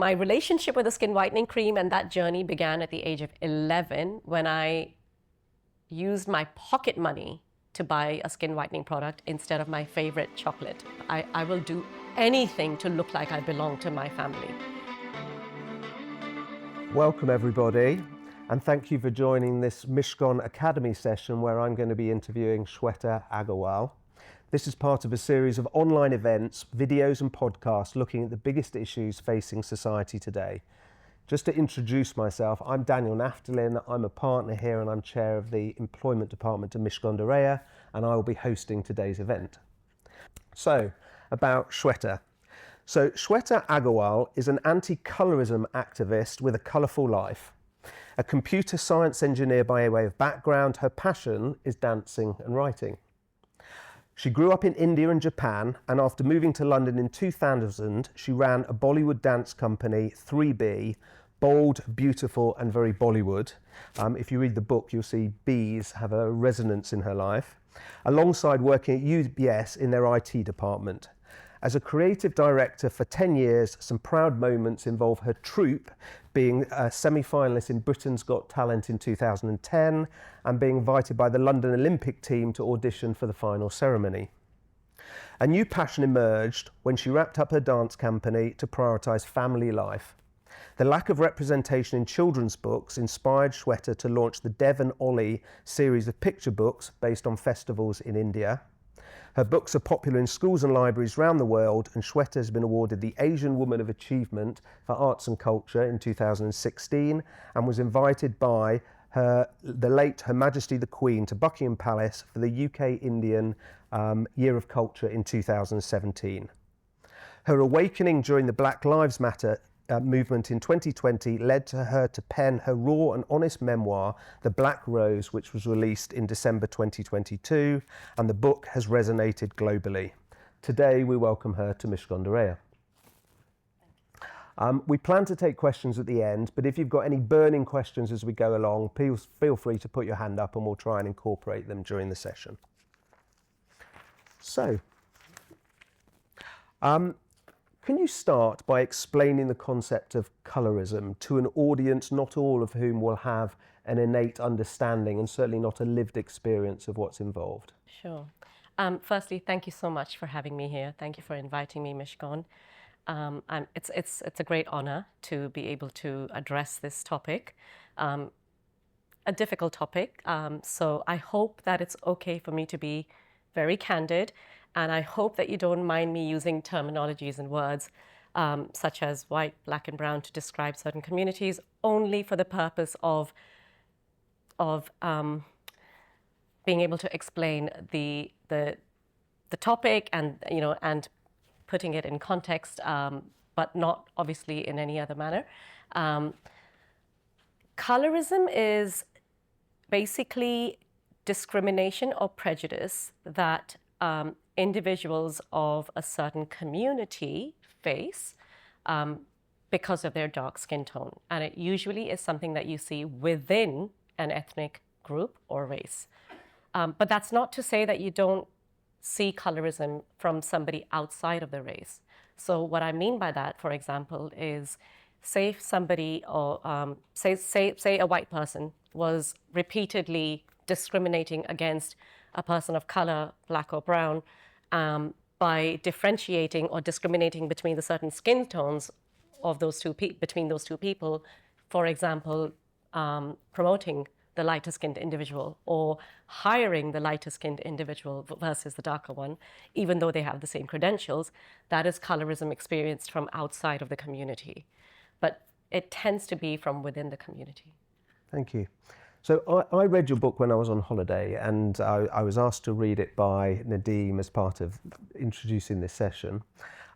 My relationship with the skin whitening cream and that journey began at the age of 11 when I used my pocket money to buy a skin whitening product instead of my favorite chocolate. I will do anything to look like I belong to my family. Welcome everybody, and thank you for joining this Mischon Academy session where I'm going to be interviewing Shweta Agarwal. This is part of a series of online events, videos and podcasts looking at the biggest issues facing society today. Just to introduce myself, I'm Daniel Naftalin, I'm a partner here and I'm chair of the employment department at Mischon de Reya, and I will be hosting today's event. So, about Shweta. So Shweta Agarwal is an anti-colourism activist with a colourful life. A computer science engineer by way of background, her passion is dancing and writing. She grew up in India and Japan, and after moving to London in 2000, she ran a Bollywood dance company, 3B, bold, beautiful and very Bollywood. If you read the book, you'll see B's have a resonance in her life, alongside working at UBS in their IT department. As a creative director for 10 years, some proud moments involve her troupe being a semi-finalist in Britain's Got Talent in 2010 and being invited by the London Olympic team to audition for the final ceremony. A new passion emerged when she wrapped up her dance company to prioritise family life. The lack of representation in children's books inspired Shweta to launch the Dev and Ollie series of picture books based on festivals in India. Her books are popular in schools and libraries around the world, and Shweta has been awarded the Asian Woman of Achievement for Arts and Culture in 2016 and was invited by the late Her Majesty the Queen to Buckingham Palace for the UK-Indian Year of Culture in 2017. Her awakening during the Black Lives Matter movement in 2020 led to her to pen her raw and honest memoir, The Black Rose, which was released in December 2022, and the book has resonated globally. Today we welcome her to Mischon de Reya. We plan to take questions at the end, but if you've got any burning questions as we go along, please feel free to put your hand up and we'll try and incorporate them during the session. So, can you start by explaining the concept of colorism to an audience not all of whom will have an innate understanding and certainly not a lived experience of what's involved? Sure. Firstly, thank you so much for having me here. Thank you for inviting me, Mischon. It's a great honor to be able to address this topic, a difficult topic. So I hope that it's okay for me to be very candid. And I hope that you don't mind me using terminologies and words such as white, black, and brown to describe certain communities only for the purpose of being able to explain the topic and and putting it in context, but not obviously in any other manner. Colorism is basically discrimination or prejudice that individuals of a certain community face because of their dark skin tone. And it usually is something that you see within an ethnic group or race. But that's not to say that you don't see colorism from somebody outside of the race. So what I mean by that, for example, is say somebody or say a white person was repeatedly discriminating against a person of color, black or brown, by differentiating or discriminating between the certain skin tones of those between those two people, for example, promoting the lighter skinned individual or hiring the lighter skinned individual versus the darker one, even though they have the same credentials, that is colorism experienced from outside of the community. But it tends to be from within the community. Thank you. So I read your book when I was on holiday, and I was asked to read it by Nadeem as part of introducing this session.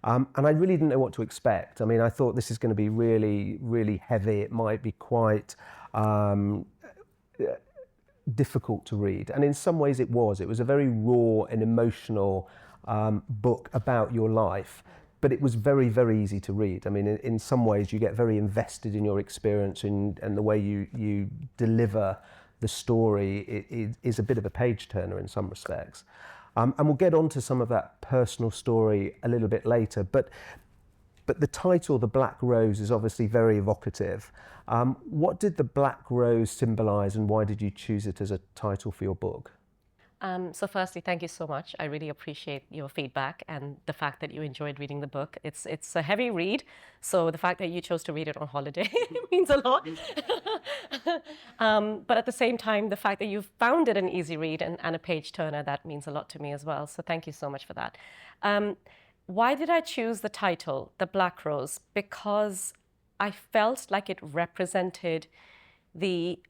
And I really didn't know what to expect. I mean, I thought this is going to be really, really heavy. It might be quite difficult to read. And in some ways it was. It was a very raw and emotional book about your life. But it was very, very easy to read. I mean, in some ways you get very invested in your experience and the way you deliver the story is a bit of a page turner in some respects. And we'll get on to some of that personal story a little bit later. But But the title, The Black Rose, is obviously very evocative. What did the black rose symbolise, and why did you choose it as a title for your book? So firstly, thank you so much. I really appreciate your feedback and the fact that you enjoyed reading the book. It's a heavy read, so the fact that you chose to read it on holiday means a lot. But at the same time, the fact that you found it an easy read and a page turner, that means a lot to me as well. So thank you so much for that. Why did I choose the title, The Black Rose? Because I felt like it represented the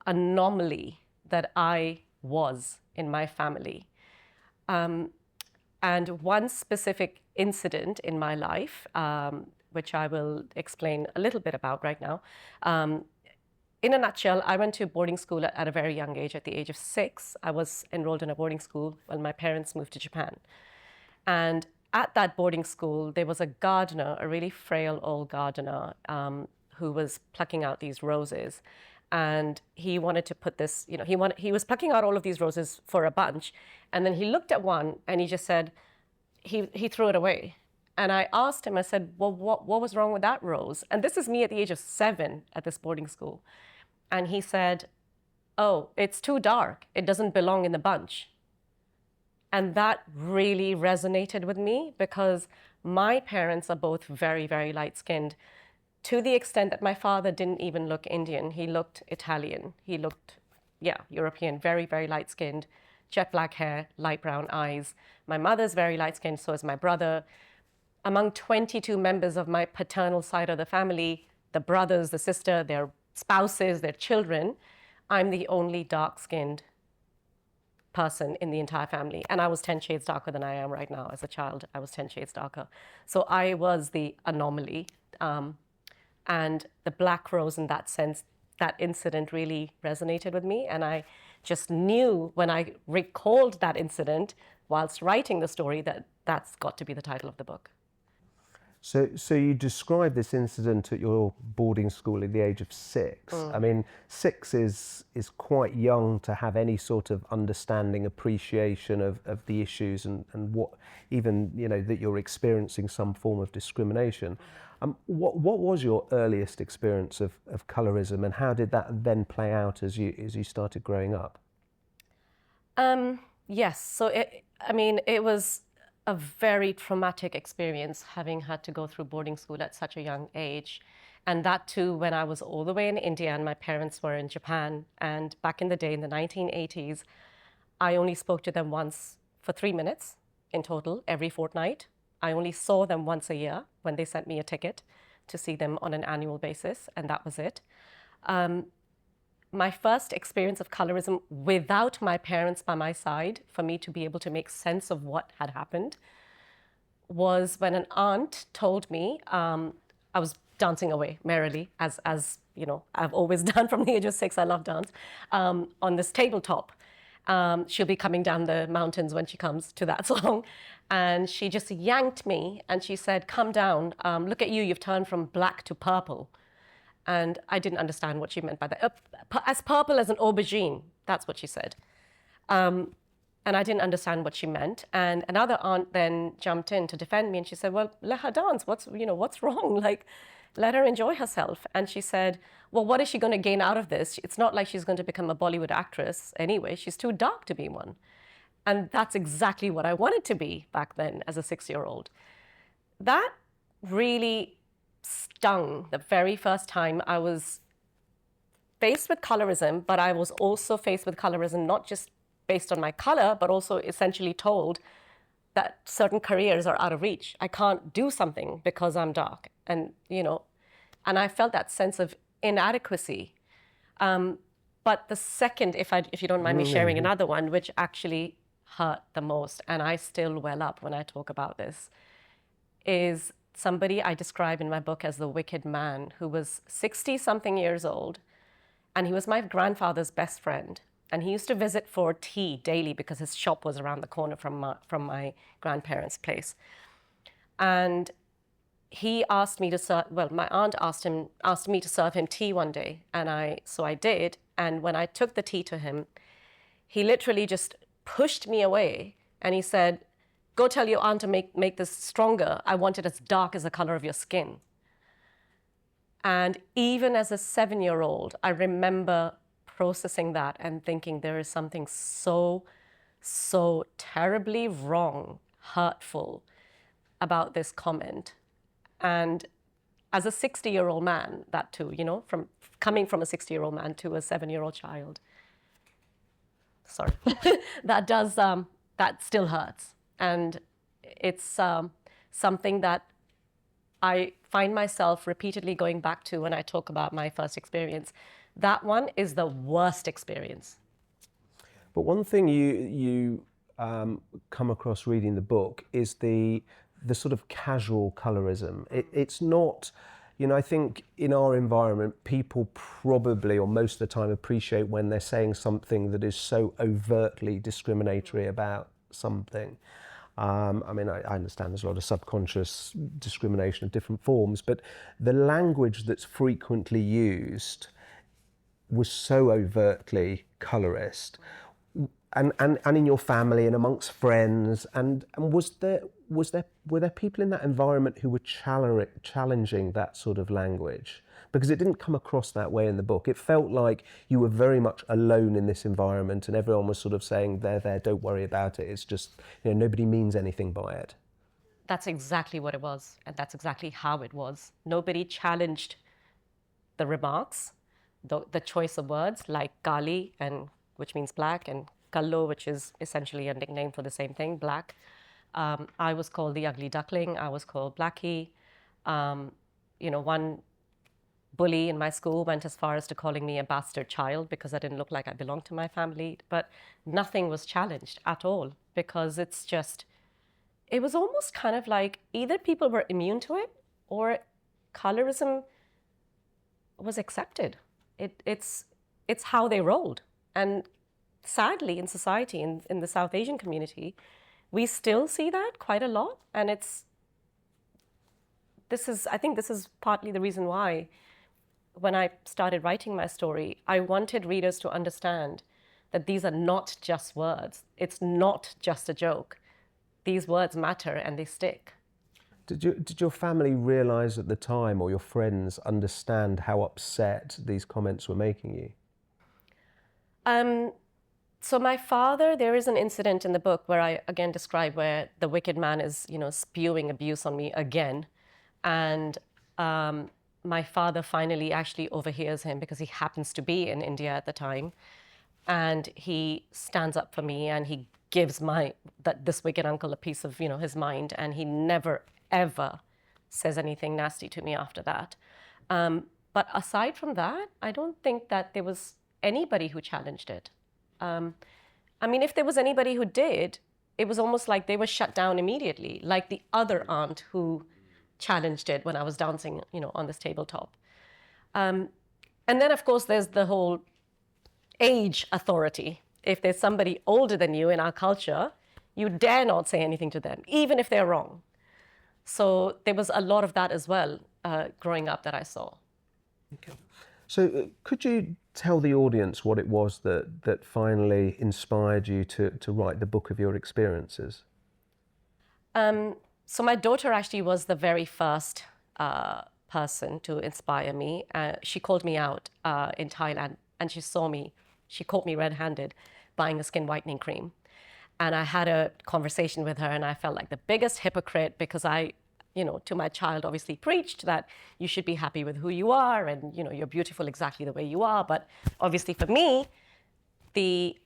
anomaly that I was in my family. And one specific incident in my life, which I will explain a little bit about right now. In a nutshell, I went to boarding school at a very young age. At the age of 6, I was enrolled in a boarding school when my parents moved to Japan. And at that boarding school, there was a gardener, a really frail old gardener, who was plucking out these roses. And he wanted to put this, he was plucking out all of these roses for a bunch. And then he looked at one and he just said, he threw it away. And I asked him, I said, well, what was wrong with that rose? And this is me at the age of 7 at this boarding school. And he said, oh, it's too dark. It doesn't belong in the bunch. And that really resonated with me because my parents are both very, very light-skinned, to the extent that my father didn't even look Indian. He looked Italian. He looked, European, very, very light-skinned, jet black hair, light brown eyes. My mother's very light-skinned, so is my brother. Among 22 members of my paternal side of the family, the brothers, the sister, their spouses, their children, I'm the only dark-skinned person in the entire family. And I was 10 shades darker than I am right now. As a child, I was 10 shades darker. So I was the anomaly. And the black rose, in that sense, that incident really resonated with me. And I just knew when I recalled that incident whilst writing the story that that's got to be the title of the book. So you described this incident at your boarding school at the age of 6. I mean, 6 is quite young to have any sort of understanding, appreciation of the issues and what even, that you're experiencing some form of discrimination. What was your earliest experience of colorism, and how did that then play out as you started growing up? Yes, so it was a very traumatic experience having had to go through boarding school at such a young age. And that too, when I was all the way in India and my parents were in Japan. And back in the day, in the 1980s, I only spoke to them once for 3 minutes in total, every fortnight. I only saw them once a year when they sent me a ticket to see them on an annual basis, and that was it. My first experience of colorism without my parents by my side, for me to be able to make sense of what had happened, was when an aunt told me, I was dancing away merrily, as I've always done from the age of 6. I love dance, on this tabletop. She'll be coming down the mountains when she comes to that song. And she just yanked me and she said, come down, look at you, you've turned from black to purple. And I didn't understand what she meant by that. As purple as an aubergine, that's what she said. And I didn't understand what she meant. And another aunt then jumped in to defend me and she said, well, let her dance. What's wrong? Like, let her enjoy herself. And she said, well, what is she going to gain out of this? It's not like she's going to become a Bollywood actress anyway. She's too dark to be one. And that's exactly what I wanted to be back then as a 6-year-old. That really stung the very first time I was faced with colorism, but I was also faced with colorism not just based on my color, but also essentially told that certain careers are out of reach. I can't do something because I'm dark. And, and I felt that sense of inadequacy. But the second, if you don't mind me sharing another one, which actually hurt the most, and I still well up when I talk about this, is somebody I describe in my book as the wicked man, who was 60-something years old, and he was my grandfather's best friend. And he used to visit for tea daily because his shop was around the corner from my grandparents' place. And he asked me to serve, well, my aunt asked me to serve him tea one day, and so I did. And when I took the tea to him, he literally just pushed me away and he said, go tell your aunt to make this stronger. I want it as dark as the color of your skin. And even as a 7-year-old, I remember processing that and thinking there is something so terribly wrong, hurtful about this comment. And as a 60-year-old man, that too, you know, from coming from a 60-year-old man to a 7-year-old child, sorry, that still hurts. And it's something that I find myself repeatedly going back to when I talk about my first experience. That one is the worst experience. But one thing you come across reading the book is the sort of casual colorism. It's not, you know, I think in our environment, people probably, or most of the time, appreciate when they're saying something that is so overtly discriminatory about something. I mean, I understand there's a lot of subconscious discrimination of different forms, but the language that's frequently used was so overtly colorist. And in your family and amongst friends, and were there people in that environment who were challenging that sort of language? Because it didn't come across that way in the book. It felt like you were very much alone in this environment, and everyone was sort of saying, there, don't worry about it. It's just, you know, nobody means anything by it. That's exactly what it was, and that's exactly how it was. Nobody challenged the remarks, the choice of words like Kali, which means black, and Kallo, which is essentially a nickname for the same thing, black. I was called the ugly duckling. I was called Blackie. You know, one bully in my school went as far as to calling me a bastard child because I didn't look like I belonged to my family. But nothing was challenged at all, because it's just, it was almost kind of like either people were immune to it or colorism was accepted. It's how they rolled. And sadly, in society, in the South Asian community, we still see that quite a lot. And I think this is partly the reason why, when I started writing my story, I wanted readers to understand that these are not just words. It's not just a joke. These words matter and they stick. Did your family realize at the time, or your friends understand how upset these comments were making you? So my father, there is an incident in the book where I again describe where the wicked man is, you know, spewing abuse on me again. And my father finally actually overhears him because he happens to be in India at the time. And he stands up for me and he gives this wicked uncle a piece of, you know, his mind. And he never, ever says anything nasty to me after that. But aside from that, I don't think that there was anybody who challenged it. I mean, if there was anybody who did, it was almost like they were shut down immediately, like the other aunt who challenged it when I was dancing, you know, on this tabletop. And then, of course, there's the whole age authority. If there's somebody older than you in our culture, you dare not say anything to them, even if they're wrong. So there was a lot of that as well growing up that I saw. Okay. So could you tell the audience what it was that finally inspired you to write the book of your experiences? So my daughter actually was the very first person to inspire me. She called me out in Thailand, and she caught me red-handed buying a skin whitening cream. And I had a conversation with her, and I felt like the biggest hypocrite because I, you know, to my child obviously preached that you should be happy with who you are and, you know, you're beautiful exactly the way you are. But obviously for me, the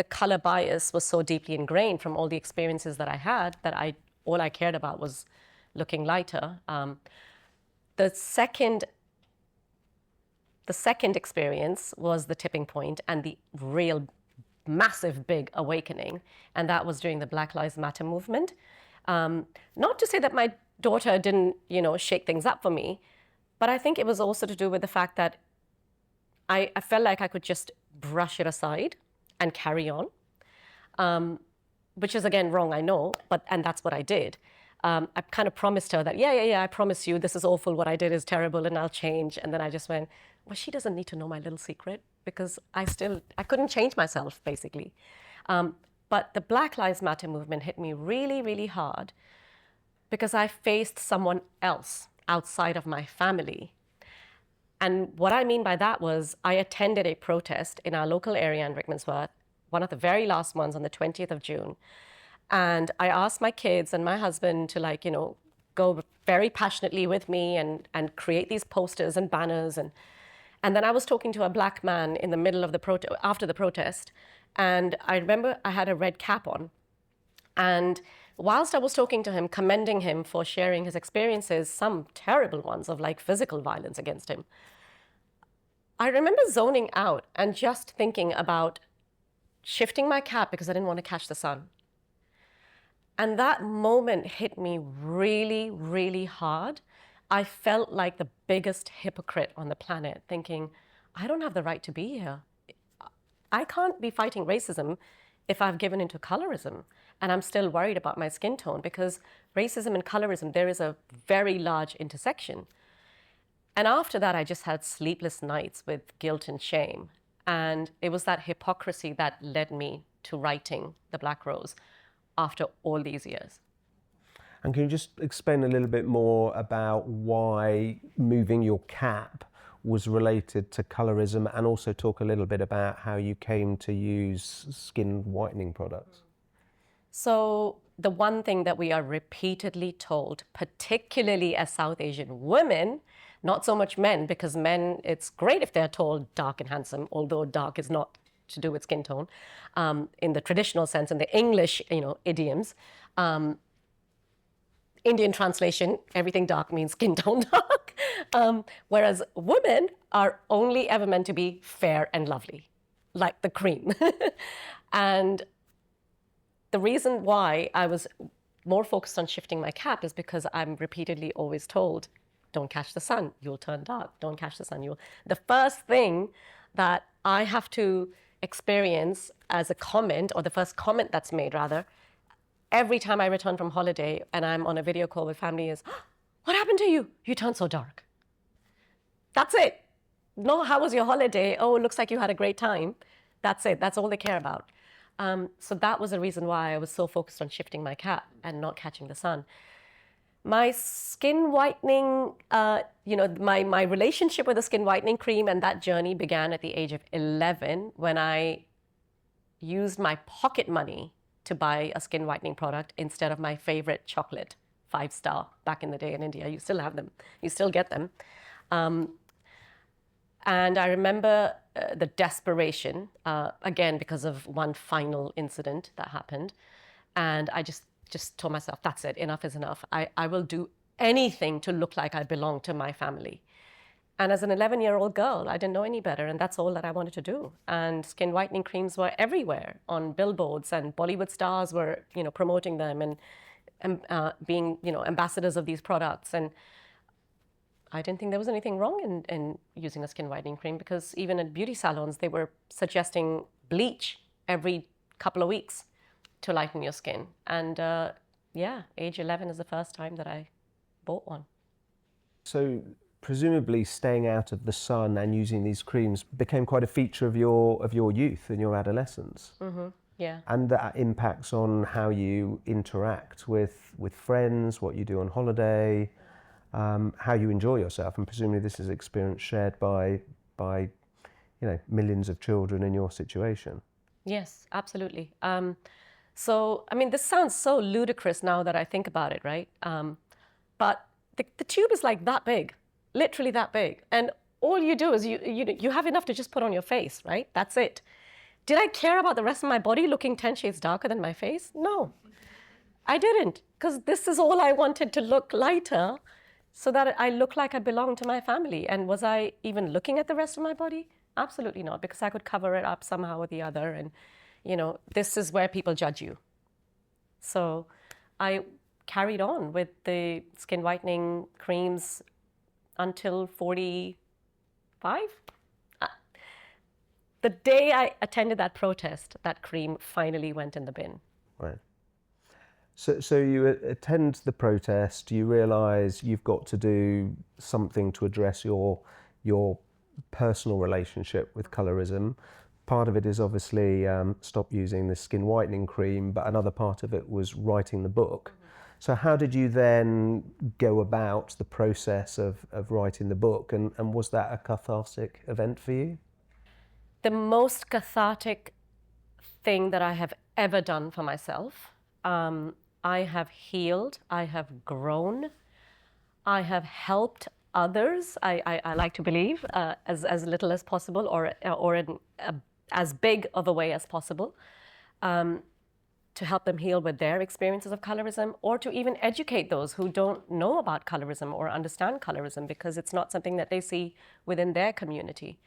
color bias was so deeply ingrained from all the experiences that I had that all I cared about was looking lighter. The second experience was the tipping point and the real massive big awakening, and that was during the Black Lives Matter movement. Not to say that my daughter didn't, you know, shake things up for me, but I think it was also to do with the fact that I felt like I could just brush it aside and carry on, which is again wrong, I know, and that's what I did. I kind of promised her that, yeah, I promise you this is awful, what I did is terrible and I'll change. And then I just went, well, she doesn't need to know my little secret because I couldn't change myself, basically. But the Black Lives Matter movement hit me really, really hard because I faced someone else outside of my family. And what I mean by that was I attended a protest in our local area in Rickmansworth, one of the very last ones on the 20th of June. And I asked my kids and my husband to, like, go very passionately with me and create these posters and banners. And then I was talking to a black man in the middle of the after the protest. And I remember I had a red cap on. And whilst I was talking to him, commending him for sharing his experiences, some terrible ones of like physical violence against him, I remember zoning out and just thinking about shifting my cap because I didn't want to catch the sun. And that moment hit me really, really hard. I felt like the biggest hypocrite on the planet, thinking, I don't have the right to be here. I can't be fighting racism if I've given into colorism and I'm still worried about my skin tone, because racism and colorism, there is a very large intersection. And after that, I just had sleepless nights with guilt and shame. And it was that hypocrisy that led me to writing The Black Rose after all these years. And can you just explain a little bit more about why moving your cap was related to colorism, and also talk a little bit about how you came to use skin whitening products? So the one thing that we are repeatedly told, particularly as South Asian women, not so much men, because men, it's great if they're tall, dark and handsome, although dark is not to do with skin tone, in the traditional sense, in the English, idioms. Indian translation, everything dark means skin tone dark. Whereas women are only ever meant to be fair and lovely, like the cream. And the reason why I was more focused on shifting my cap is because I'm repeatedly always told, don't catch the sun, you'll turn dark. Don't catch the sun, you'll... The first thing that I have to experience as a comment, or the first comment that's made rather, every time I return from holiday and I'm on a video call with family is, what happened to you? You turned so dark. That's it. No, how was your holiday? Oh, it looks like you had a great time. That's it. That's all they care about. So that was the reason why I was so focused on shifting my cap and not catching the sun. My skin whitening, my relationship with the skin whitening cream and that journey began at the age of 11 when I used my pocket money to buy a skin whitening product instead of my favorite chocolate, 5-star, back in the day in India. You still have them. You still get them. And I remember the desperation, again, because of one final incident that happened. And I just told myself, that's it, enough is enough. I will do anything to look like I belong to my family. And as an 11-year-old girl, I didn't know any better, and that's all that I wanted to do. And skin whitening creams were everywhere on billboards, and Bollywood stars were, promoting them and being, ambassadors of these products. And I didn't think there was anything wrong in using a skin whitening cream, because even at beauty salons, they were suggesting bleach every couple of weeks to lighten your skin. And age 11 is the first time that I bought one. So presumably staying out of the sun and using these creams became quite a feature of your youth and your adolescence. Mm-hmm. Yeah. And that impacts on how you interact with friends, what you do on holiday, how you enjoy yourself. And presumably this is experience shared by millions of children in your situation. Yes, absolutely. So, I mean, this sounds so ludicrous now that I think about it, right? But the tube is like that big, literally that big. And all you do is you have enough to just put on your face, right? That's it. Did I care about the rest of my body looking 10 shades darker than my face? No, I didn't, because this is all I wanted, to look lighter so that I look like I belong to my family. And was I even looking at the rest of my body? Absolutely not, because I could cover it up somehow or the other. And, this is where people judge you. So I carried on with the skin whitening creams until 45. The day I attended that protest, that cream finally went in the bin. Right. So you attend the protest, you realise you've got to do something to address your personal relationship with colorism. Part of it is obviously stop using the skin whitening cream, but another part of it was writing the book. So how did you then go about the process of writing the book, and was that a cathartic event for you? The most cathartic thing that I have ever done for myself. I have healed, I have grown, I have helped others. I like to believe as little as possible, or in as big of a way as possible, to help them heal with their experiences of colorism, or to even educate those who don't know about colorism or understand colorism, because it's not something that they see within their community.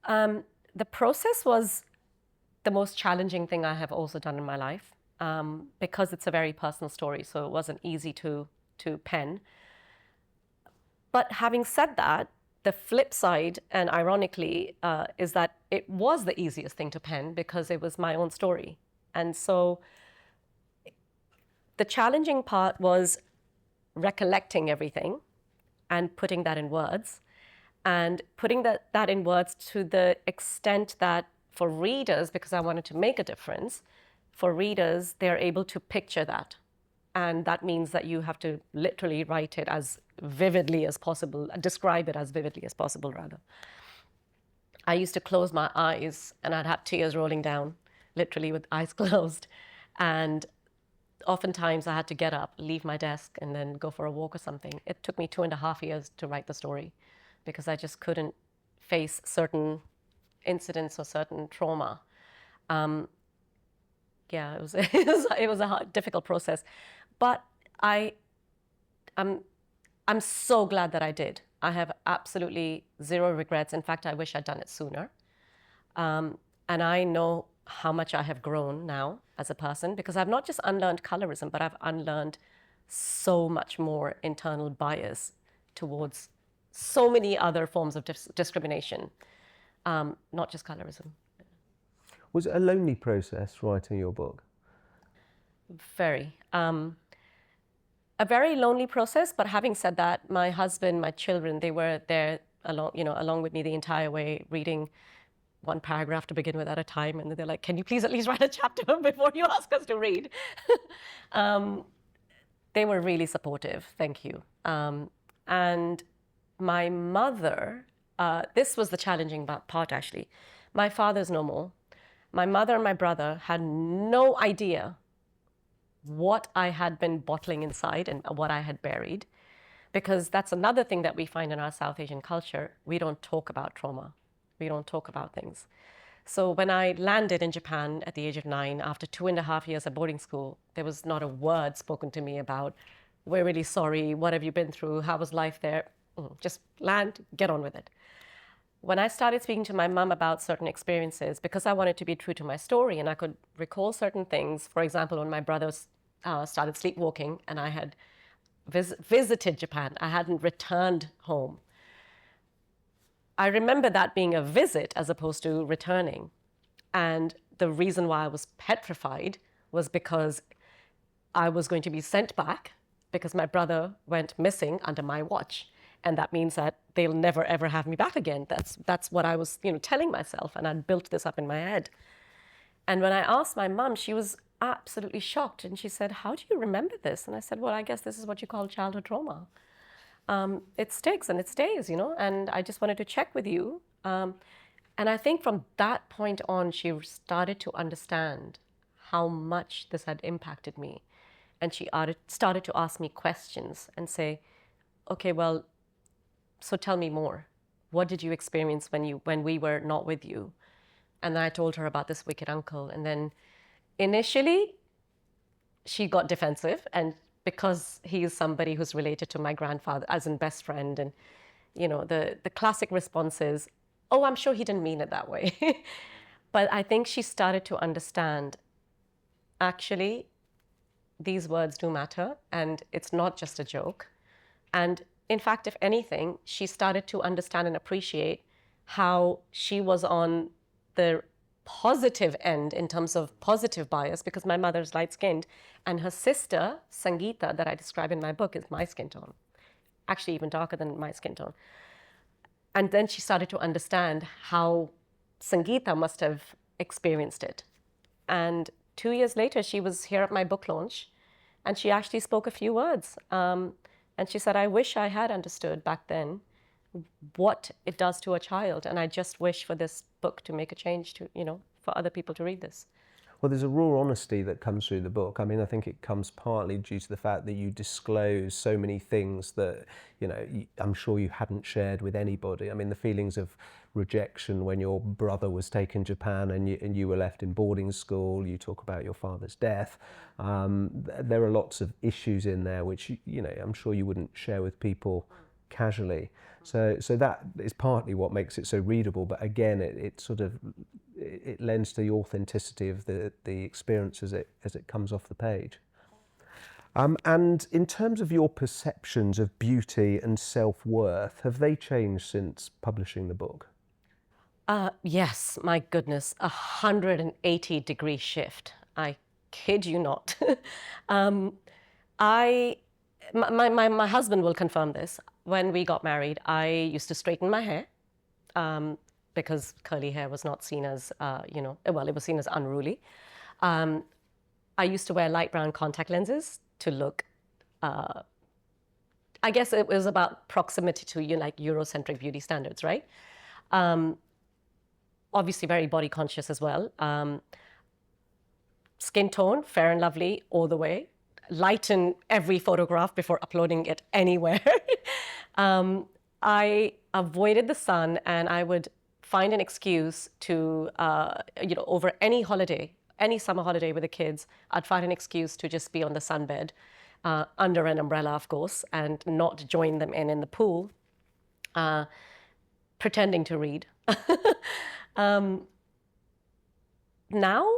The process was the most challenging thing I have also done in my life, because it's a very personal story, so it wasn't easy to pen. But having said that, the flip side, and ironically, is that it was the easiest thing to pen because it was my own story. And so the challenging part was recollecting everything and putting that in words, and putting that in words to the extent that for readers, because I wanted to make a difference, for readers, they're able to picture that. And that means that you have to literally write it as vividly as possible, describe it as vividly as possible, rather. I used to close my eyes and I'd have tears rolling down, literally with eyes closed. And oftentimes I had to get up, leave my desk, and then go for a walk or something. It took me 2.5 years to write the story because I just couldn't face certain incidents or certain trauma. Yeah, it was a difficult process, but I'm so glad that I did. I have absolutely zero regrets. In fact, I wish I'd done it sooner. And I know how much I have grown now as a person, because I've not just unlearned colorism, but I've unlearned so much more internal bias towards so many other forms of discrimination, not just colorism. Was it a lonely process writing your book? Very. A very lonely process, but having said that, my husband, my children, they were there along with me the entire way, reading one paragraph to begin with at a time, and they're like, "Can you please at least write a chapter before you ask us to read?" They were really supportive, thank you. And my mother, this was the challenging part actually. My father's no more. My mother and my brother had no idea what I had been bottling inside and what I had buried, because that's another thing that we find in our South Asian culture. We don't talk about trauma. We don't talk about things. So when I landed in Japan at the age of 9, after 2.5 years at boarding school, there was not a word spoken to me about, "We're really sorry, what have you been through, how was life there?" Just land, get on with it. When I started speaking to my mom about certain experiences, because I wanted to be true to my story and I could recall certain things, for example, when my brother started sleepwalking and I had visited Japan, I hadn't returned home. I remember that being a visit as opposed to returning. And the reason why I was petrified was because I was going to be sent back because my brother went missing under my watch. And that means that they'll never, ever have me back again. That's what I was, telling myself, and I'd built this up in my head. And when I asked my mom, she was absolutely shocked. And she said, "How do you remember this?" And I said, "Well, I guess this is what you call childhood trauma. It sticks and it stays, and I just wanted to check with you." And I think from that point on, she started to understand how much this had impacted me. And she started to ask me questions and say, "Okay, well, so tell me more. What did you experience when we were not with you?" And then I told her about this wicked uncle. And then initially, she got defensive, and because he is somebody who's related to my grandfather, as in best friend, and the classic response is, "Oh, I'm sure he didn't mean it that way." But I think she started to understand, actually, these words do matter, and it's not just a joke. And in fact, if anything, she started to understand and appreciate how she was on the positive end in terms of positive bias, because my mother's light-skinned, and her sister, Sangeeta, that I describe in my book, is my skin tone, actually even darker than my skin tone. And then she started to understand how Sangeeta must have experienced it. And 2 years later, she was here at my book launch, and she actually spoke a few words. And she said, I wish I had understood back then what it does to a child. And I just wish for this book to make a change to, for other people to read this. Well, there's a raw honesty that comes through the book. I mean, I think it comes partly due to the fact that you disclose so many things that, I'm sure you hadn't shared with anybody. I mean, the feelings of rejection when your brother was taken to Japan and you were left in boarding school. You talk about your father's death. There are lots of issues in there which, I'm sure you wouldn't share with people casually. So that is partly what makes it so readable. But again, it lends to the authenticity of the experience as it comes off the page. And in terms of your perceptions of beauty and self-worth, have they changed since publishing the book? Yes, my goodness, 180-degree shift. I kid you not. My husband will confirm this. When we got married, I used to straighten my hair because curly hair was not seen as, it was seen as unruly. I used to wear light brown contact lenses to look, I guess it was about proximity to Eurocentric beauty standards, right? Obviously very body conscious as well. Skin tone, fair and lovely all the way. Lighten every photograph before uploading it anywhere. I avoided the sun, and I would find an excuse to, over any holiday, any summer holiday with the kids, I'd find an excuse to just be on the sunbed, under an umbrella, of course, and not join them in the pool, pretending to read. Now,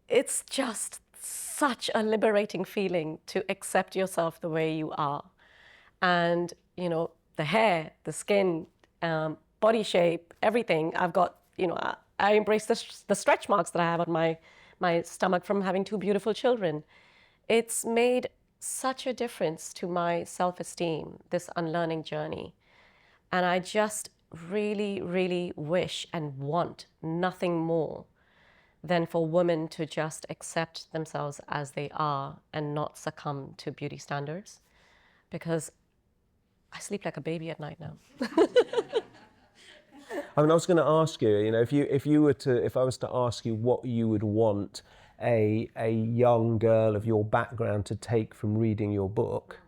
it's just such a liberating feeling to accept yourself the way you are. And, the hair, the skin, body shape, everything. I've got, I embrace the stretch marks that I have on my stomach from having two beautiful children. It's made such a difference to my self-esteem, this unlearning journey. And I just really, really wish and want nothing more than for women to just accept themselves as they are and not succumb to beauty standards, because I sleep like a baby at night now. I mean, I was going to ask you, if I was to ask you what you would want a young girl of your background to take from reading your book,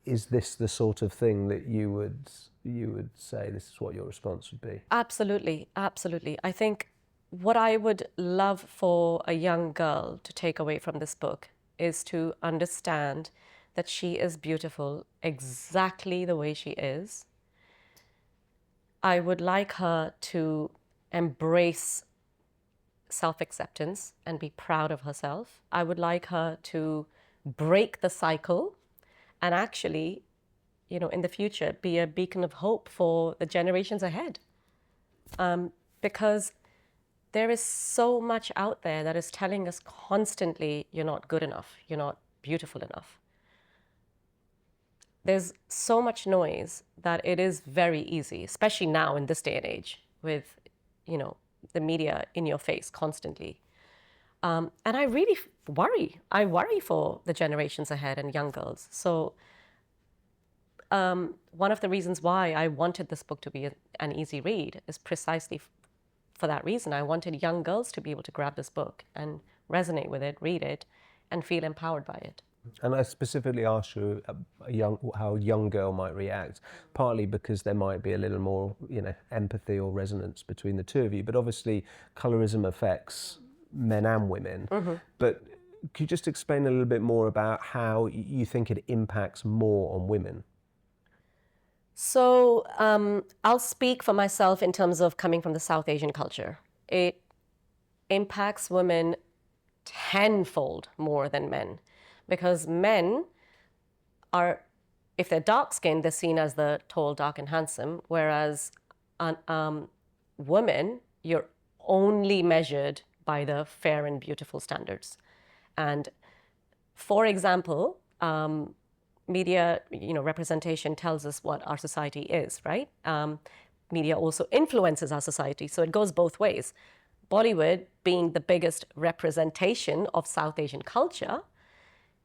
is this the sort of thing that you would say this is what your response would be? Absolutely, absolutely. I think what I would love for a young girl to take away from this book is to understand that she is beautiful exactly the way she is. I would like her to embrace self-acceptance and be proud of herself. I would like her to break the cycle and actually, in the future, be a beacon of hope for the generations ahead. Because there is so much out there that is telling us constantly, you're not good enough, you're not beautiful enough. There's so much noise that it is very easy, especially now in this day and age, with, the media in your face constantly. And I really worry. I worry for the generations ahead and young girls. So one of the reasons why I wanted this book to be an easy read is precisely for that reason. I wanted young girls to be able to grab this book and resonate with it, read it, and feel empowered by it. And I specifically asked you how a young girl might react, partly because there might be a little more, empathy or resonance between the two of you. But obviously, colorism affects men and women. Mm-hmm. But could you just explain a little bit more about how you think it impacts more on women? So I'll speak for myself in terms of coming from the South Asian culture. It impacts women tenfold more than men, because men are, if they're dark-skinned, they're seen as the tall, dark, and handsome, whereas women, you're only measured by the fair and beautiful standards. And for example, media, representation tells us what our society is, right? media also influences our society. So it goes both ways. Bollywood being the biggest representation of South Asian culture,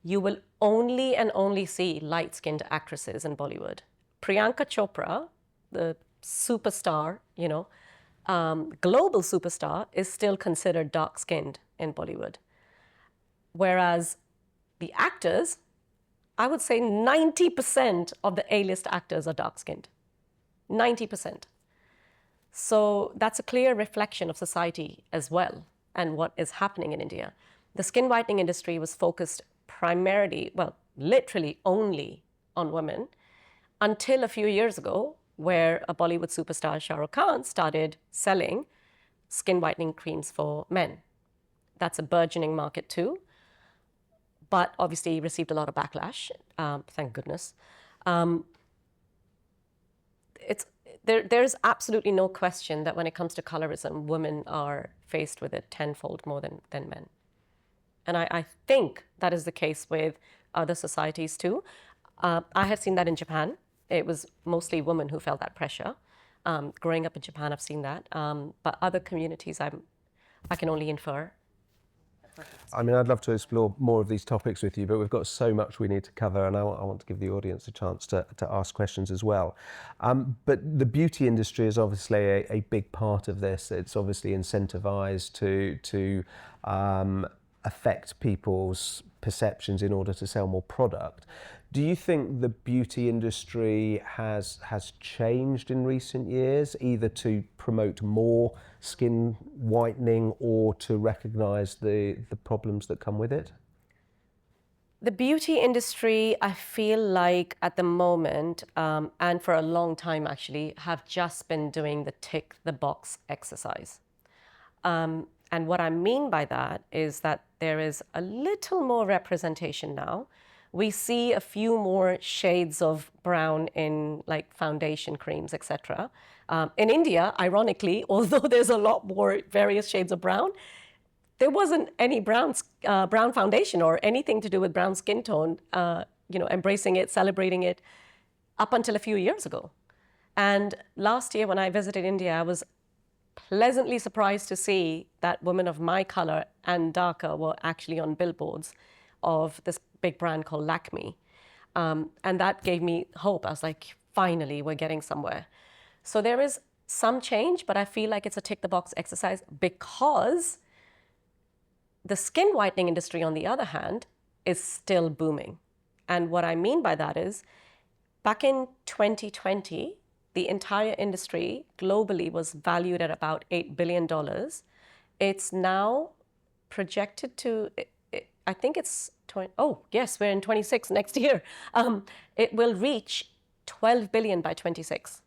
you will only and only see light-skinned actresses in Bollywood. Priyanka Chopra, the superstar, global superstar, is still considered dark-skinned in Bollywood. Whereas the actors, I would say 90% of the A-list actors are dark-skinned. 90%. So that's a clear reflection of society as well and what is happening in India. The skin whitening industry was focused primarily, well, literally only on women until a few years ago, where a Bollywood superstar, Shah Rukh Khan, started selling skin whitening creams for men. That's a burgeoning market too, but obviously received a lot of backlash, thank goodness. There's absolutely no question that when it comes to colorism, women are faced with it tenfold more than men. And I think that is the case with other societies too. I have seen that in Japan. It was mostly women who felt that pressure. Growing up in Japan, I've seen that. But other communities, I can only infer. I mean, I'd love to explore more of these topics with you, but we've got so much we need to cover, and I want to give the audience a chance to ask questions as well. But the beauty industry is obviously a big part of this. It's obviously incentivized to affect people's perceptions in order to sell more product. Do you think the beauty industry has changed in recent years, either to promote more skin whitening or to recognise the problems that come with it? The beauty industry, I feel like at the moment, and for a long time actually, have just been doing the tick the box exercise. And what I mean by that is that there is a little more representation now. We see a few more shades of brown in like foundation creams, etc. In India, ironically, although there's a lot more various shades of brown, there wasn't any brown foundation or anything to do with brown skin tone, embracing it, celebrating it up until a few years ago. And last year when I visited India, I was pleasantly surprised to see that women of my color and darker were actually on billboards of this big brand called Lakme. And that gave me hope. I was like, finally, we're getting somewhere. So there is some change, but I feel like it's a tick the box exercise because the skin whitening industry, on the other hand, is still booming. And what I mean by that is, back in 2020, the entire industry globally was valued at about $8 billion. It's now projected to, I think it's, we're in 26 next year. It will reach 12 billion by 26.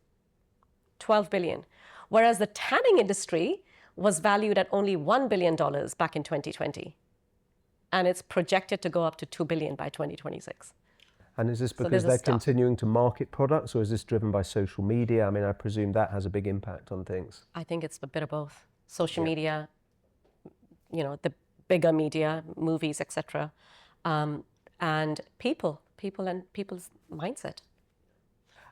12 billion. Whereas the tanning industry was valued at only $1 billion back in 2020. And it's projected to go up to 2 billion by 2026. And is this because they're continuing to market products, or is this driven by social media? I mean, I presume that has a big impact on things. I think it's a bit of both. Social media, the bigger media, movies, etc., and people and people's mindset.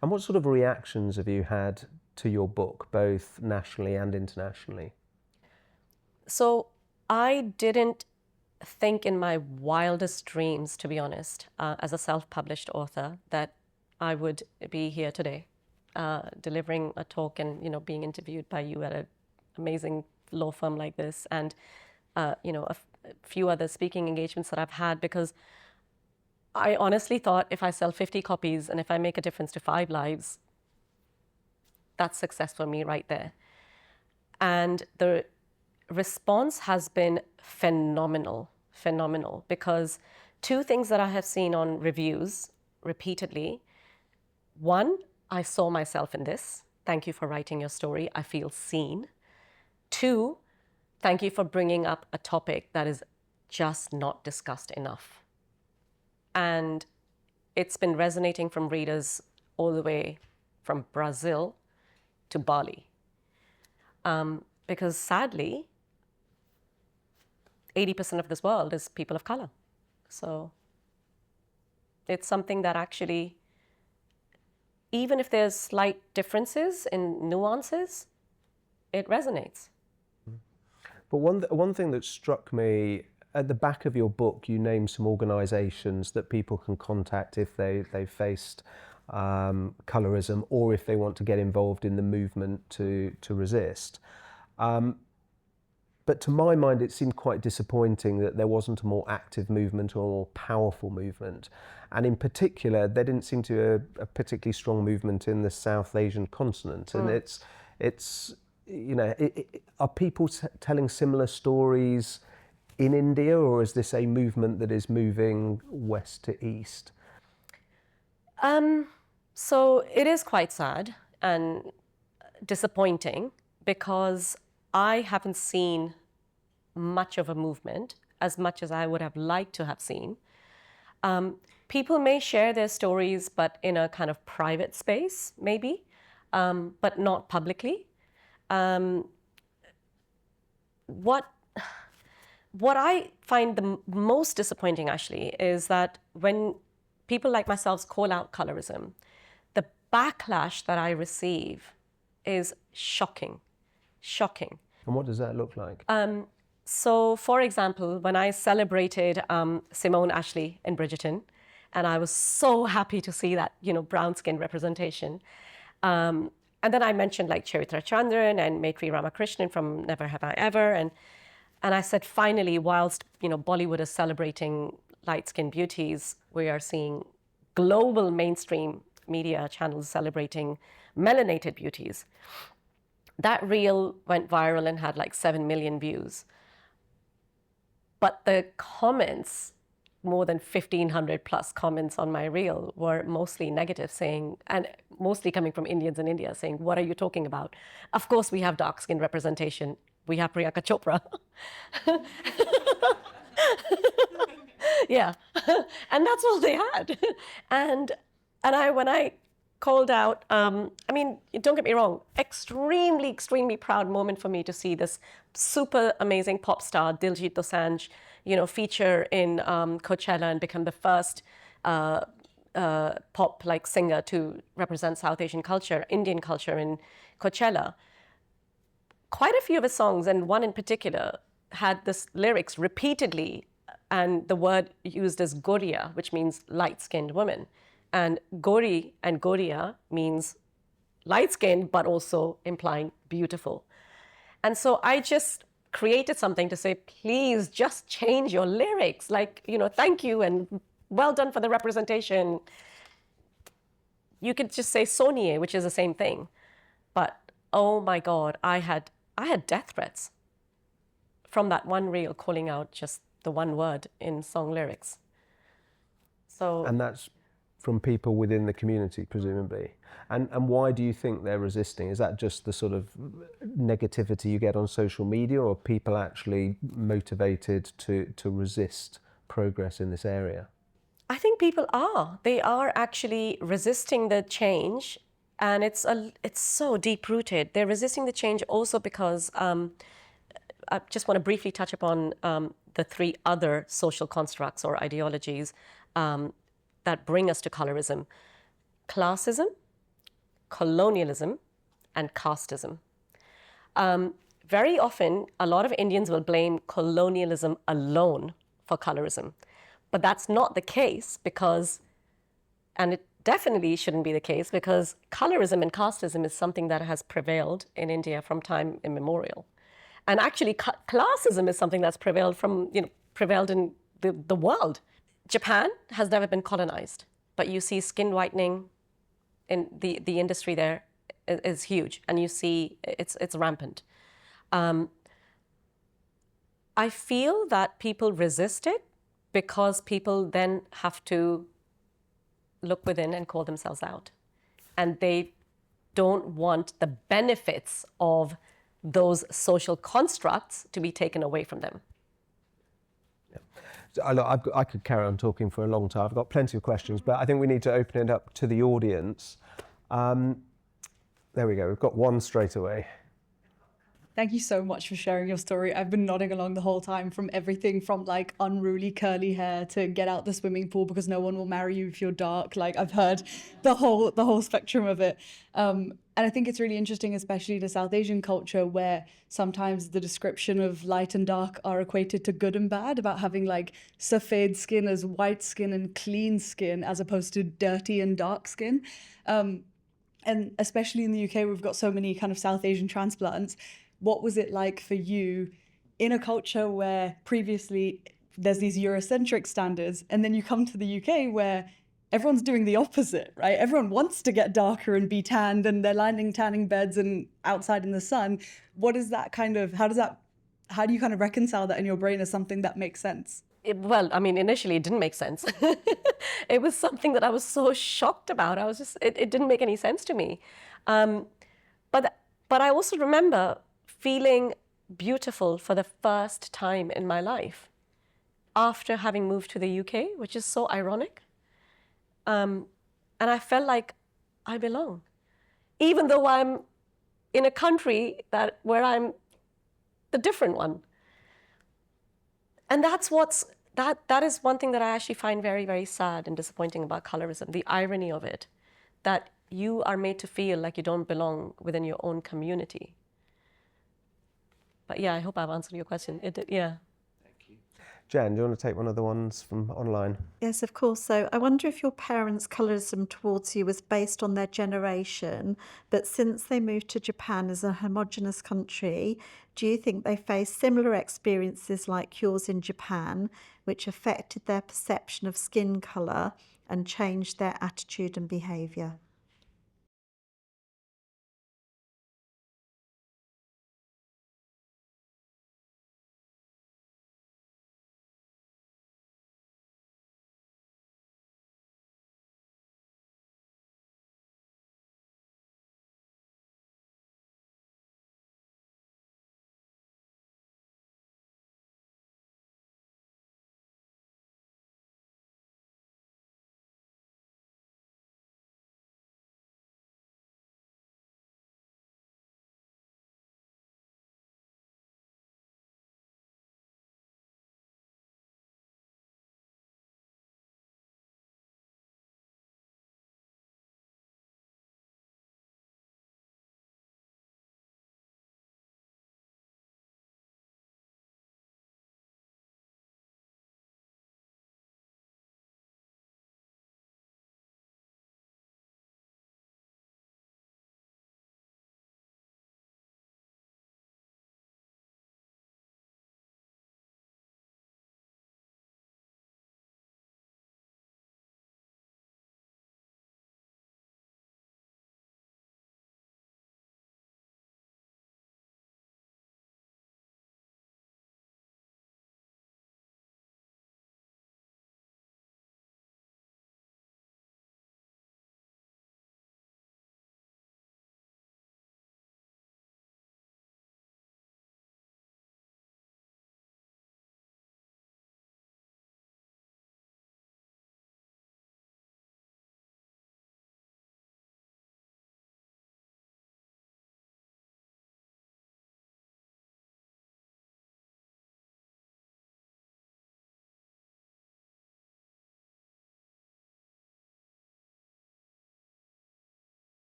And what sort of reactions have you had to your book, both nationally and internationally? So I didn't think in my wildest dreams, to be honest, as a self-published author, that I would be here today, delivering a talk and being interviewed by you at an amazing law firm like this, and a few other speaking engagements that I've had, because I honestly thought if I sell 50 copies and if I make a difference to 5 lives, that's success for me right there. And the response has been phenomenal, because 2 things that I have seen on reviews repeatedly. 1, I saw myself in this. Thank you for writing your story. I feel seen. 2, thank you for bringing up a topic that is just not discussed enough. And it's been resonating from readers all the way from Brazil to Bali. Because sadly, 80% of this world is people of color. So it's something that actually even if there's slight differences in nuances, it resonates. But one thing that struck me, at the back of your book, you name some organisations that people can contact if they faced colorism, or if they want to get involved in the movement to resist. But to my mind, it seemed quite disappointing that there wasn't a more active movement or a more powerful movement. And in particular, there didn't seem to be a particularly strong movement in the South Asian continent. And it's you know, are people telling similar stories in India, or is this a movement that is moving west to east? So it is quite sad and disappointing, because I haven't seen much of a movement, as much as I would have liked to have seen. People may share their stories, but in a kind of private space, maybe, but not publicly. What I find the most disappointing, actually, is that when people like myself call out colorism, the backlash that I receive is shocking. Shocking. And what does that look like? So, for example, when I celebrated Simone Ashley in Bridgerton, and I was so happy to see that, brown skin representation. And then I mentioned like Charitra Chandran and Maitri Ramakrishnan from Never Have I Ever. And I said, finally, whilst, Bollywood is celebrating light-skinned beauties, we are seeing global mainstream media channels celebrating melanated beauties. That reel went viral and had like 7 million views. But the comments, more than 1,500 plus comments on my reel, were mostly negative, saying, and mostly coming from Indians in India, saying, what are you talking about? Of course we have dark skin representation. We have Priyanka Chopra. Yeah. And that's all they had. And when I called out, don't get me wrong, extremely proud moment for me to see this super amazing pop star, Diljit Dosanjh, feature in Coachella and become the first pop singer to represent South Asian culture, Indian culture in Coachella. Quite a few of his songs, and one in particular, had this lyrics repeatedly, and the word used as Goriya, which means light-skinned woman. And Gori and Goriya means light-skinned, but also implying beautiful. And so I just created something to say, please just change your lyrics. Thank you and well done for the representation. You could just say Soniye, which is the same thing. But oh my God, I had death threats from that one reel calling out just the one word in song lyrics. So. And that's from people within the community, presumably. And why do you think they're resisting? Is that just the sort of negativity you get on social media, or are people actually motivated to resist progress in this area? I think people are. They are actually resisting the change, and it's so deep-rooted. They're resisting the change also because I just want to briefly touch upon the 3 other social constructs or ideologies that bring us to colorism: classism, colonialism, and casteism. Very often, a lot of Indians will blame colonialism alone for colorism. But that's not the case and it definitely shouldn't be the case, because colorism and casteism is something that has prevailed in India from time immemorial. And actually, classism is something that's prevailed in the world. Japan has never been colonized, but you see skin whitening in the industry there is huge, and you see it's rampant. I feel that people resist it because people then have to look within and call themselves out. And they don't want the benefits of those social constructs to be taken away from them. So, I could carry on talking for a long time. I've got plenty of questions, but I think we need to open it up to the audience. There we go. We've got one straight away. Thank you so much for sharing your story. I've been nodding along the whole time, from everything from like unruly curly hair to get out the swimming pool because no one will marry you if you're dark. Like, I've heard the whole spectrum of it. And I think it's really interesting, especially the South Asian culture, where sometimes the description of light and dark are equated to good and bad, about having like safed skin as white skin and clean skin as opposed to dirty and dark skin. And especially in the UK, we've got so many kind of South Asian transplants. What was it like for you in a culture where previously there's these Eurocentric standards, and then you come to the UK where everyone's doing the opposite, right? Everyone wants to get darker and be tanned, and they're lining tanning beds and outside in the sun. What is that kind of, how do you kind of reconcile that in your brain as something that makes sense? Well, I mean, initially it didn't make sense. It was something that I was so shocked about. I was just, it didn't make any sense to me. But I also remember feeling beautiful for the first time in my life after having moved to the UK, which is so ironic. And I felt like I belong, even though I'm in a country where I'm the different one. And that is one thing that I actually find very, very sad and disappointing about colorism, the irony of it, that you are made to feel like you don't belong within your own community. But yeah, I hope I've answered your question. Yeah. Jen, do you want to take one of the ones from online? Yes, of course. So I wonder if your parents' colorism towards you was based on their generation, but since they moved to Japan as a homogenous country, do you think they faced similar experiences like yours in Japan, which affected their perception of skin colour and changed their attitude and behaviour?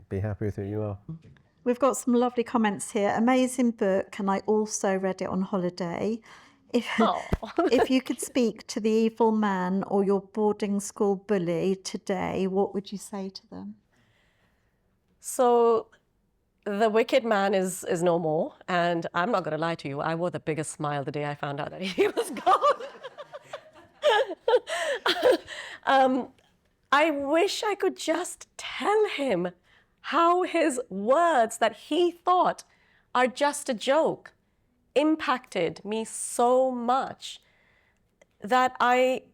Be happy with who you are. We've got some lovely comments here. Amazing book, and I also read it on holiday. If you could speak to the evil man or your boarding school bully today, what would you say to them? So the wicked man is no more, and I'm not going to lie to you, I wore the biggest smile the day I found out that he was gone. I wish I could just tell him how his words that he thought are just a joke impacted me so much that I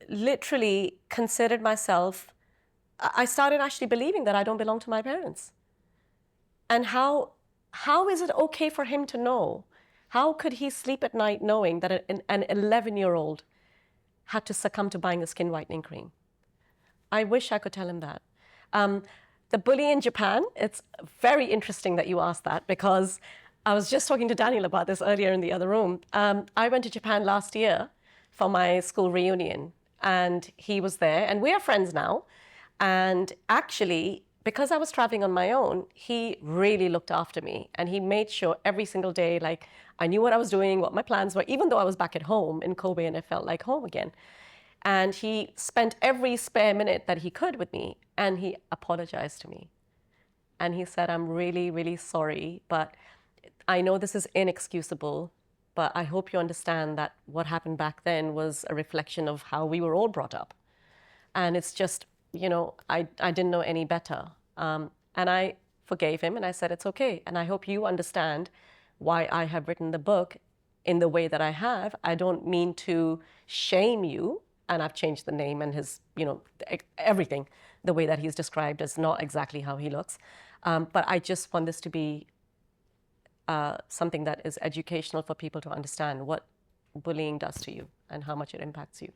literally considered myself, I started actually believing that I don't belong to my parents. And how is it okay for him to know? How could he sleep at night knowing that an 11-year-old had to succumb to buying a skin whitening cream? I wish I could tell him that. The bully in Japan, it's very interesting that you asked that, because I was just talking to Daniel about this earlier in the other room. I went to Japan last year for my school reunion, and he was there, and we are friends now. And actually, because I was traveling on my own, he really looked after me, and he made sure every single day, like, I knew what I was doing, what my plans were, even though I was back at home in Kobe and it felt like home again. And he spent every spare minute that he could with me, and he apologized to me. And he said, I'm really, really sorry, but I know this is inexcusable, but I hope you understand that what happened back then was a reflection of how we were all brought up. And it's just, you know, I didn't know any better. And I forgave him, and I said, it's okay. And I hope you understand why I have written the book in the way that I have. I don't mean to shame you. And I've changed the name and his, you know, everything. The way that he's described is not exactly how he looks. But I just want this to be something that is educational for people to understand what bullying does to you and how much it impacts you.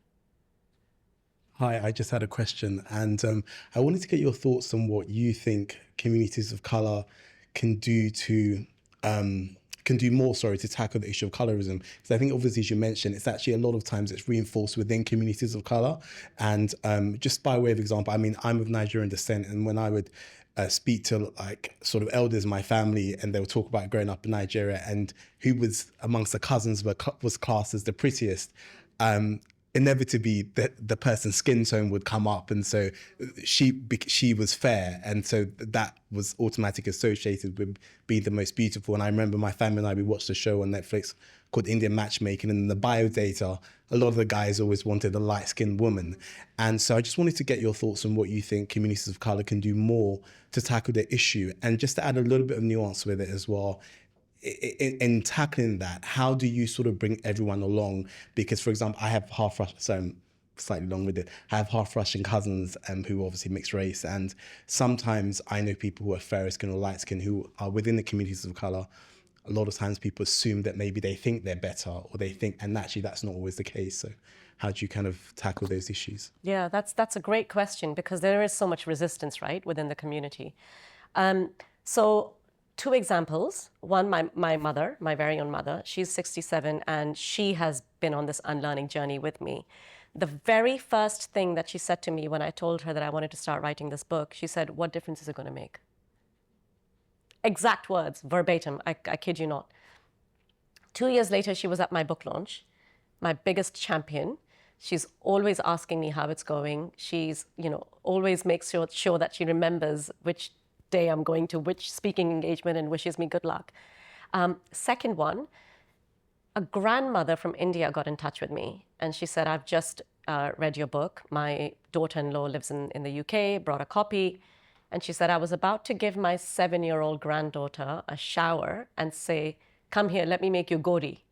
Hi, I just had a question, and I wanted to get your thoughts on what you think communities of colour can do to to tackle the issue of colorism. Because I think, obviously, as you mentioned, it's actually a lot of times it's reinforced within communities of colour. And just by way of example, I mean, I'm of Nigerian descent, and when I would speak to like sort of elders in my family, and they would talk about growing up in Nigeria and who was amongst the cousins was classed as the prettiest, inevitably the person's skin tone would come up, and so she was fair, and so that was automatically associated with being the most beautiful. And I remember my family and I, we watched a show on Netflix called Indian Matchmaking, and in the bio data, a lot of the guys always wanted a light-skinned woman. And so I just wanted to get your thoughts on what you think communities of colour can do more to tackle the issue, and just to add a little bit of nuance with it as well. In tackling that, how do you sort of bring everyone along? Because, for example, I have half-Russian, so I'm slightly long with it. I have half-Russian cousins who are obviously mixed race, and sometimes I know people who are fair skin or light skin who are within the communities of colour. A lot of times people assume that maybe they think they're better, or they think, and actually that's not always the case. So how do you kind of tackle those issues? Yeah, that's a great question, because there is so much resistance, right, within the community. So 2 examples. One, my mother, my very own mother, she's 67, and she has been on this unlearning journey with me. The very first thing that she said to me when I told her that I wanted to start writing this book, she said, what difference is it going to make? Exact words, verbatim, I kid you not. 2 years later, she was at my book launch, my biggest champion. She's always asking me how it's going. She's, you know, always makes sure that she remembers which day I'm going to which speaking engagement and wishes me good luck. Second one, a grandmother from India got in touch with me, and she said, I've just read your book. My daughter-in-law lives in the UK, brought a copy. And she said, I was about to give my 7-year-old granddaughter a shower and say, come here, let me make you gori.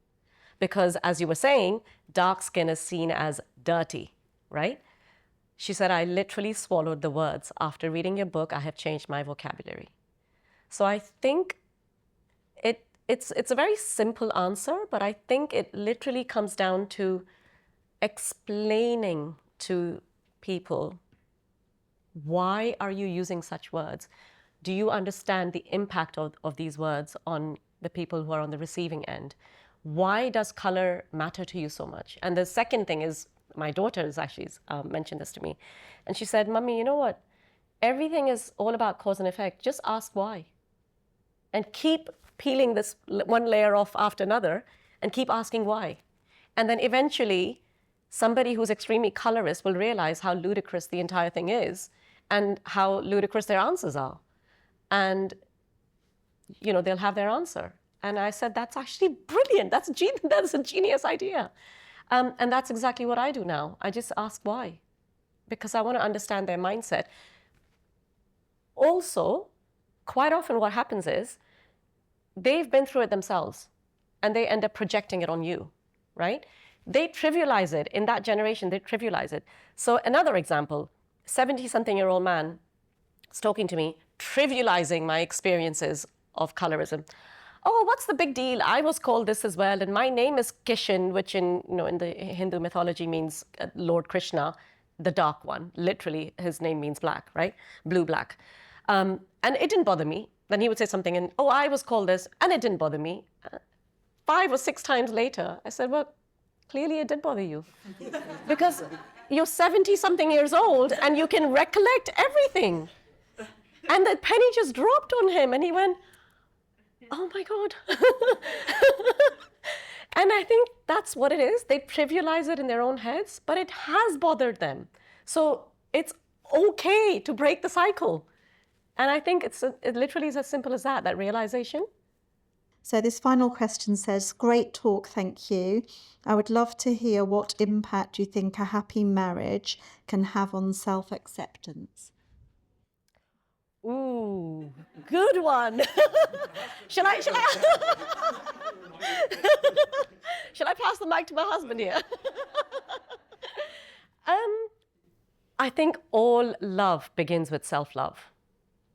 Because as you were saying, dark skin is seen as dirty, right? She said, I literally swallowed the words. After reading your book, I have changed my vocabulary. So I think it's a very simple answer, but I think it literally comes down to explaining to people, why are you using such words? Do you understand the impact of these words on the people who are on the receiving end? Why does color matter to you so much? And the second thing is, my daughter has actually mentioned this to me. And she said, Mummy, you know what? Everything is all about cause and effect. Just ask why. And keep peeling this one layer off after another and keep asking why. And then eventually, somebody who's extremely colorist will realize how ludicrous the entire thing is and how ludicrous their answers are. And, you know, they'll have their answer. And I said, that's actually brilliant. That's a genius idea. And that's exactly what I do now. I just ask why, because I want to understand their mindset. Also, quite often what happens is they've been through it themselves and they end up projecting it on you, right? They trivialize it. In that generation, they trivialize it. So another example, 70-something-year-old man is talking to me, trivializing my experiences of colorism. Oh, what's the big deal? I was called this as well, and my name is Kishan, which in the Hindu mythology means Lord Krishna, the dark one. Literally, his name means black, right? Blue-black. And it didn't bother me. Then he would say something, and oh, I was called this, and it didn't bother me. 5 or 6 times later, I said, well, clearly it did bother you. Because you're 70-something years old, and you can recollect everything. And the penny just dropped on him, and he went, oh my God. And I think that's what it is. They trivialize it in their own heads, but it has bothered them. So it's okay to break the cycle. And I think it literally is as simple as that realization. So this final question says, great talk, thank you. I would love to hear what impact you think a happy marriage can have on self-acceptance. Ooh, good one. Shall I pass the mic to my husband here? I think all love begins with self-love.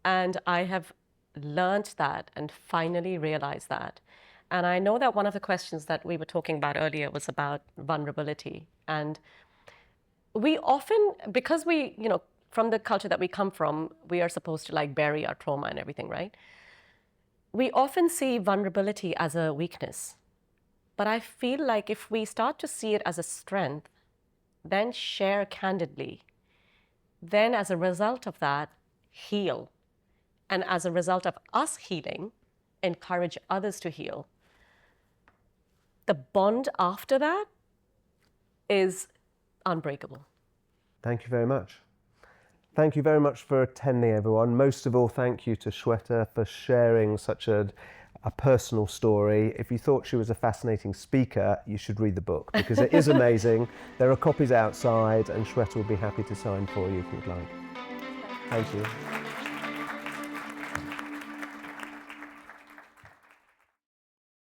And I have learned that and finally realized that. And I know that one of the questions that we were talking about earlier was about vulnerability. And we often, because we, from the culture that we come from, we are supposed to like bury our trauma and everything, right? We often see vulnerability as a weakness. But I feel like if we start to see it as a strength, then share candidly, then as a result of that, heal. And as a result of us healing, encourage others to heal. The bond after that is unbreakable. Thank you very much. Thank you very much for attending, everyone. Most of all, thank you to Shweta for sharing such a personal story. If you thought she was a fascinating speaker, you should read the book because it is amazing. There are copies outside and Shweta will be happy to sign for you if you'd like. Thank you.